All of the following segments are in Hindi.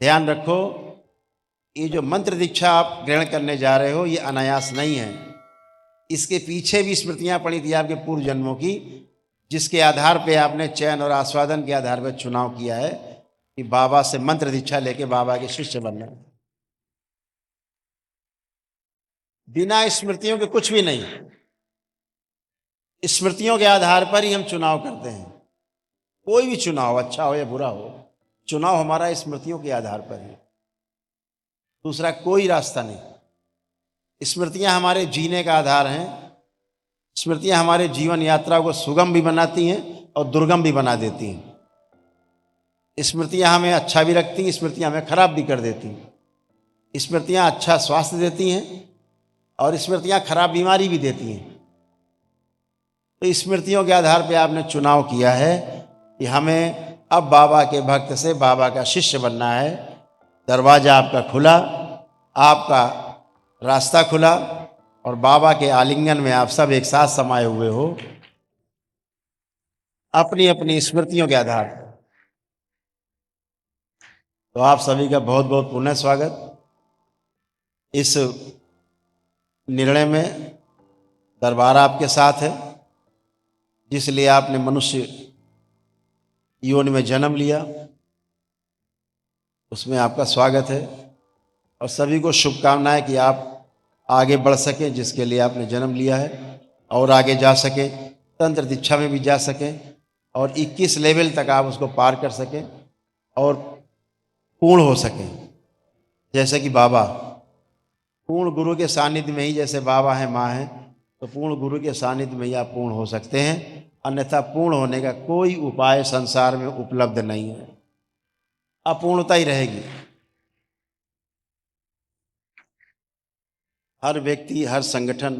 ध्यान रखो, ये जो मंत्र दीक्षा आप ग्रहण करने जा रहे हो ये अनायास नहीं है। इसके पीछे भी स्मृतियां पड़ी थी आपके पूर्व जन्मों की, जिसके आधार पे आपने चयन और आस्वादन के आधार पर चुनाव किया है कि बाबा से मंत्र दीक्षा लेके बाबा के शिष्य बनना है। बिना स्मृतियों के कुछ भी नहीं। स्मृतियों के आधार पर ही हम चुनाव करते हैं। कोई भी चुनाव, अच्छा हो या बुरा हो, चुनाव हमारा स्मृतियों के आधार पर है, दूसरा कोई रास्ता नहीं। स्मृतियां हमारे जीने का आधार हैं। स्मृतियां हमारे जीवन यात्रा को सुगम भी बनाती हैं और दुर्गम भी बना देती हैं। स्मृतियां हमें अच्छा भी रखती हैं, स्मृतियां हमें खराब भी कर देती हैं। स्मृतियां अच्छा स्वास्थ्य देती हैं और स्मृतियां खराब बीमारी भी देती हैं। तो स्मृतियों के आधार पर आपने चुनाव किया है कि हमें अब बाबा के भक्त से बाबा का शिष्य बनना है। दरवाजा आपका खुला, आपका रास्ता खुला और बाबा के आलिंगन में आप सब एक साथ समाये हुए हो अपनी अपनी स्मृतियों के आधार पर। तो आप सभी का बहुत बहुत पुनः स्वागत। इस निर्णय में दरबार आपके साथ है, जिसलिए आपने मनुष्य योनि में जन्म लिया, उसमें आपका स्वागत है। और सभी को शुभकामनाएं कि आप आगे बढ़ सकें, जिसके लिए आपने जन्म लिया है, और आगे जा सकें, तंत्र दीक्षा में भी जा सकें और 21 लेवल तक आप उसको पार कर सकें और पूर्ण हो सकें। जैसे कि बाबा पूर्ण गुरु के सानिध्य में ही, जैसे बाबा हैं माँ हैं, तो पूर्ण गुरु के सानिध्य में ही आप पूर्ण हो सकते हैं। अन्यथा पूर्ण होने का कोई उपाय संसार में उपलब्ध नहीं है, अपूर्णता ही रहेगी। हर व्यक्ति, हर संगठन,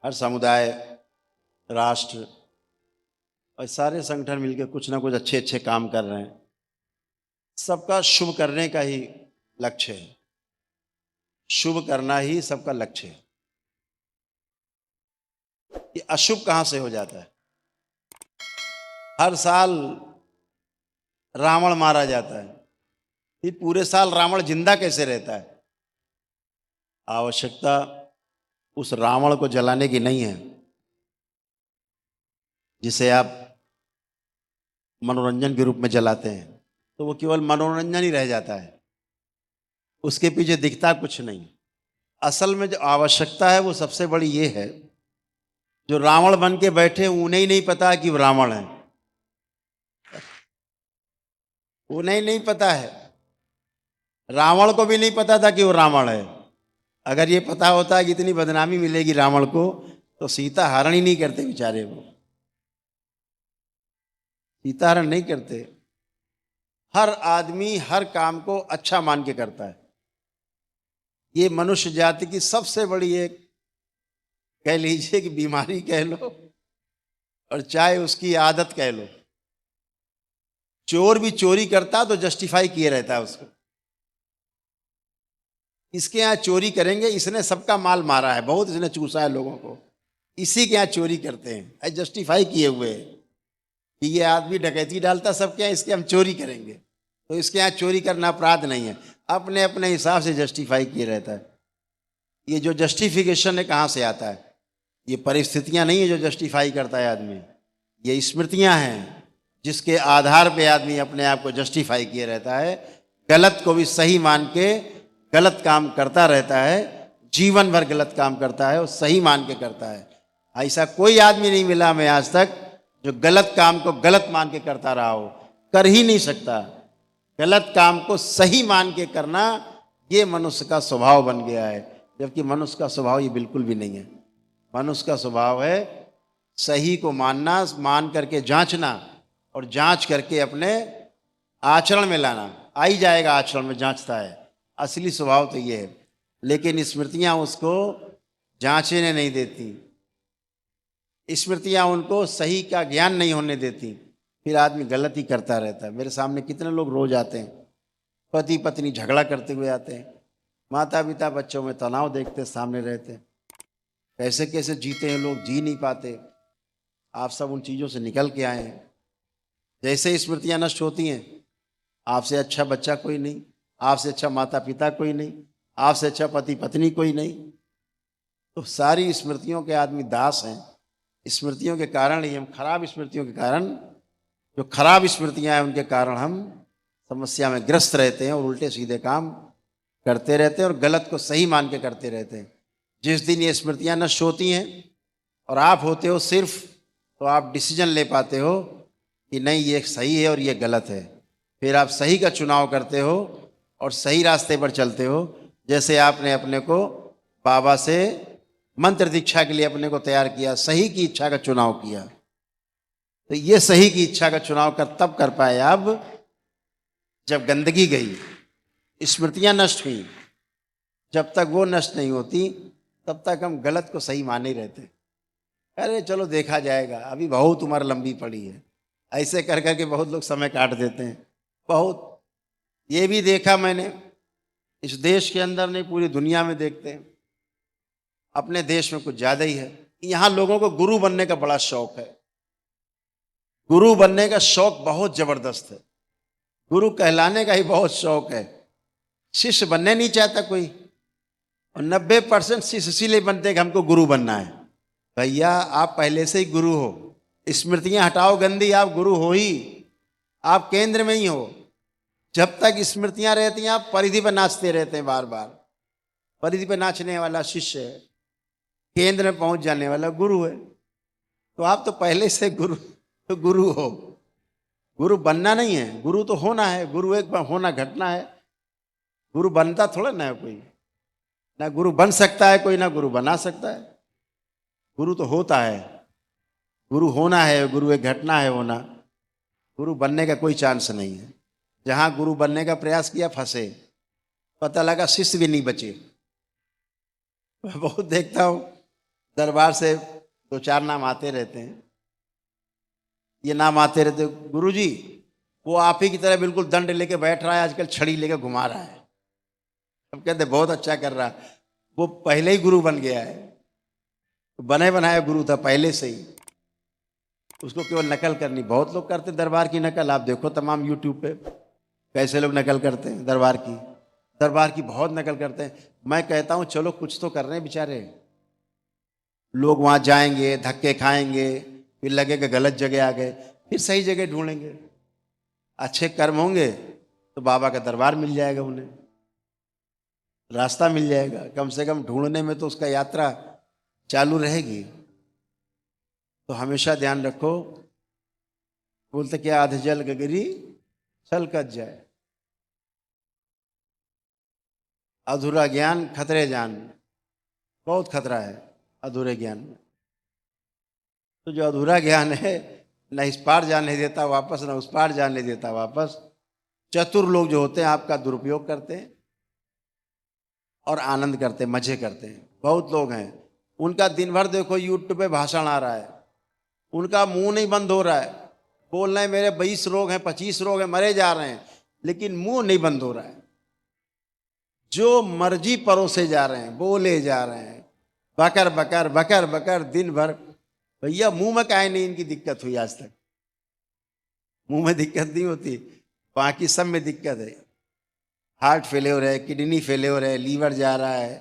हर समुदाय, राष्ट्र और सारे संगठन मिलकर कुछ ना कुछ अच्छे अच्छे काम कर रहे हैं। सबका शुभ करने का ही लक्ष्य है, शुभ करना ही सबका लक्ष्य है। ये अशुभ कहाँ से हो जाता है? हर साल रावण मारा जाता है, फिर पूरे साल रावण जिंदा कैसे रहता है? आवश्यकता उस रावण को जलाने की नहीं है जिसे आप मनोरंजन के रूप में जलाते हैं, तो वो केवल मनोरंजन ही रह जाता है, उसके पीछे दिखता कुछ नहीं। असल में जो आवश्यकता है वो सबसे बड़ी ये है, जो रावण बन के बैठे उन्हें ही नहीं पता कि वो रावण है, उन्हें नहीं पता है। रावण को भी नहीं पता था कि वो रावण है। अगर ये पता होता कि इतनी बदनामी मिलेगी रावण को, तो सीता हरण ही नहीं करते बेचारे, वो सीता हरण नहीं करते। हर आदमी हर काम को अच्छा मान के करता है। ये मनुष्य जाति की सबसे बड़ी एक, कह लीजिए कि बीमारी कह लो, और चाहे उसकी आदत कह लो। चोर भी चोरी करता तो जस्टिफाई किए रहता है उसको, इसके यहाँ चोरी करेंगे, इसने सबका माल मारा है, बहुत इसने चूसा है लोगों को, इसी के यहाँ चोरी करते हैं, जस्टिफाई किए हुए कि ये आदमी डकैती डालता सबके यहाँ, इसके हम चोरी करेंगे, तो इसके यहाँ चोरी करना अपराध नहीं है। अपने अपने हिसाब से जस्टिफाई किए रहता है। ये जो जस्टिफिकेशन है कहाँ से आता है? ये परिस्थितियाँ नहीं है जो जस्टिफाई करता है आदमी, ये स्मृतियाँ हैं जिसके आधार पे आदमी अपने आप को जस्टिफाई किए रहता है। गलत को भी सही मान के गलत काम करता रहता है, जीवन भर गलत काम करता है और सही मान के करता है। ऐसा कोई आदमी नहीं मिला हमें आज तक जो गलत काम को गलत मान के करता रहा हो, कर ही नहीं सकता। गलत काम को सही मान के करना ये मनुष्य का स्वभाव बन गया है, जबकि मनुष्य का स्वभाव ये बिल्कुल भी नहीं है। मनुष्य का स्वभाव है सही को मानना, मान करके जांचना और जांच करके अपने आचरण में लाना। आ ही जाएगा आचरण में, जांचता है, असली स्वभाव तो ये है। लेकिन स्मृतियां उसको जांचने नहीं देती, स्मृतियां उनको सही का ज्ञान नहीं होने देती, फिर आदमी गलत ही करता रहता है। मेरे सामने कितने लोग रोज आते हैं, पति पत्नी झगड़ा करते हुए आते हैं, माता पिता बच्चों में तनाव देखते सामने रहते हैं, कैसे कैसे जीते हैं लोग, जी नहीं पाते। आप सब उन चीज़ों से निकल के आए हैं। जैसे स्मृतियां नष्ट होती हैं, आपसे अच्छा बच्चा कोई नहीं, आपसे अच्छा माता पिता कोई नहीं, आपसे अच्छा पति पत्नी कोई नहीं। तो सारी स्मृतियों के आदमी दास हैं। स्मृतियों के कारण ही हम, खराब स्मृतियों के कारण, जो खराब स्मृतियां हैं उनके कारण हम समस्या में ग्रस्त रहते हैं और उल्टे सीधे काम करते रहते हैं और गलत को सही मान के करते रहते हैं। जिस दिन ये स्मृतियां नष्ट होती हैं और आप होते हो सिर्फ, तो आप डिसीजन ले पाते हो कि नहीं ये सही है और ये गलत है। फिर आप सही का चुनाव करते हो और सही रास्ते पर चलते हो। जैसे आपने अपने को बाबा से मंत्र दीक्षा के लिए अपने को तैयार किया, सही की इच्छा का चुनाव किया, तो ये सही की इच्छा का चुनाव तब कर पाए आप जब गंदगी गई, स्मृतियां नष्ट हुई। जब तक वो नष्ट नहीं होती तब तक हम गलत को सही माने ही रहते। अरे चलो देखा जाएगा, अभी बहुत उम्र लंबी पड़ी है, ऐसे कर करके बहुत लोग समय काट देते हैं। बहुत ये भी देखा मैंने, इस देश के अंदर नहीं पूरी दुनिया में देखते हैं। अपने देश में कुछ ज़्यादा ही है। यहाँ लोगों को गुरु बनने का बड़ा शौक है। गुरु बनने का शौक बहुत जबरदस्त है, गुरु कहलाने का ही बहुत शौक है। शिष्य बनने नहीं चाहता कोई, और 90% शिष्य इसीलिए बनते कि हमको गुरु बनना है। भैया आप पहले से ही गुरु हो, स्मृतियां हटाओ गंदी, आप गुरु हो ही, आप केंद्र में ही हो। जब तक स्मृतियां रहती हैं आप परिधि पर नाचते रहते हैं, बार बार परिधि पर नाचने वाला शिष्य है, केंद्र में पहुंच जाने वाला गुरु है। तो आप तो पहले से गुरु हो। गुरु बनना नहीं है, गुरु तो होना है। गुरु एक बार होना घटना है, गुरु बनता थोड़ा ना है कोई। ना गुरु बन सकता है कोई, ना गुरु बना सकता है। गुरु तो होता है, गुरु होना है, गुरु एक घटना है होना। गुरु बनने का कोई चांस नहीं है। जहाँ गुरु बनने का प्रयास किया फंसे, पता लगा शिष्य भी नहीं बचे। मैं बहुत देखता हूँ दरबार से 2-4 नाम आते रहते हैं, ये नाम आते रहते, गुरुजी वो आप ही की तरह बिल्कुल दंड लेके बैठ रहा है, आजकल छड़ी लेके घुमा रहा है। अब कहते बहुत अच्छा कर रहा, वो पहले ही गुरु बन गया है, बने बनाया गुरु था पहले से ही, उसको केवल नकल करनी। बहुत लोग करते दरबार की नकल, आप देखो तमाम यूट्यूब पे कैसे लोग नकल करते हैं दरबार की बहुत नकल करते हैं। मैं कहता हूँ चलो कुछ तो कर रहे हैं बेचारे लोग, वहाँ जाएंगे धक्के खाएंगे, फिर लगेगा गलत जगह आ गए, फिर सही जगह ढूंढेंगे, अच्छे कर्म होंगे तो बाबा का दरबार मिल जाएगा, उन्हें रास्ता मिल जाएगा। कम से कम ढूंढने में तो उसका यात्रा चालू रहेगी। तो हमेशा ध्यान रखो, बोलते क्या आध जल गगरी छलकत जाए, अधूरा ज्ञान खतरे जान। बहुत खतरा है अधूरे ज्ञान में। तो जो अधूरा ज्ञान है न इस पार जाने देता वापस, न उस पार जाने देता वापस। चतुर लोग जो होते हैं आपका दुरुपयोग करते हैं और आनंद करते हैं, मजे करते हैं। बहुत लोग हैं, उनका दिन भर देखो यूट्यूब पे भाषण आ रहा है, उनका मुंह नहीं बंद हो रहा है, बोल रहे हैं मेरे 20 रोग हैं 25 रोग हैं, मरे जा रहे हैं, लेकिन मुंह नहीं बंद हो रहा है। जो मर्जी परोसे जा रहे हैं, बोले जा रहे हैं, बकर बकर बकर बकर दिन भर। भैया मुंह में काहे नहीं इनकी दिक्कत हुई आज तक? मुंह में दिक्कत नहीं होती, बाकी सब में दिक्कत है। हार्ट फेलियर है, किडनी फेलियर है, लीवर जा रहा है,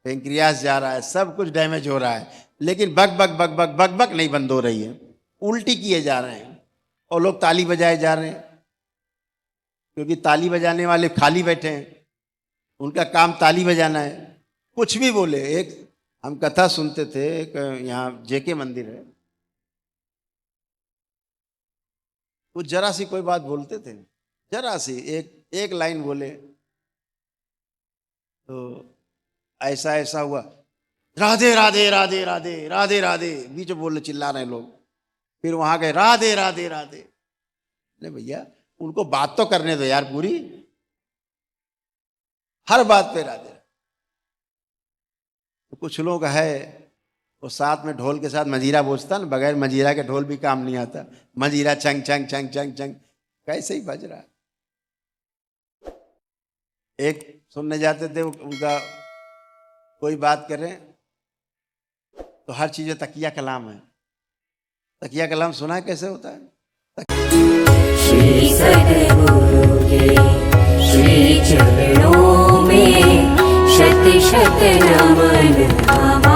पेंक्रियास जा रहा है, सब कुछ डैमेज हो रहा है, लेकिन बक बक बक बक बक बक नहीं बंद हो रही है, उल्टी किए जा रहे हैं और लोग ताली बजाए जा रहे हैं। क्योंकि ताली बजाने वाले खाली बैठे हैं, उनका काम ताली बजाना है, कुछ भी बोले। एक हम कथा सुनते थे, एक यहाँ जेके मंदिर है, वो जरा सी कोई बात बोलते थे, जरा सी एक लाइन बोले तो ऐसा ऐसा हुआ, राधे राधे राधे राधे राधे राधे, बीच में बोले चिल्ला रहे लोग। फिर वहां गए राधे राधे राधे। नहीं भैया उनको बात तो करने दो यार, पूरी हर बात पे राधे। तो कुछ लोग है वो साथ में ढोल के साथ मजीरा बजता ना, बगैर मजीरा के ढोल भी काम नहीं आता, मजीरा चंग चंग चंग चंग चंग कैसे ही बज रहा है। एक सुनने जाते थे, उनका कोई बात करें तो हर चीज तकिया कलाम है। तकिया कलाम सुना है कैसे होता है? श्री सद्गुरु के सकल मन हमारा।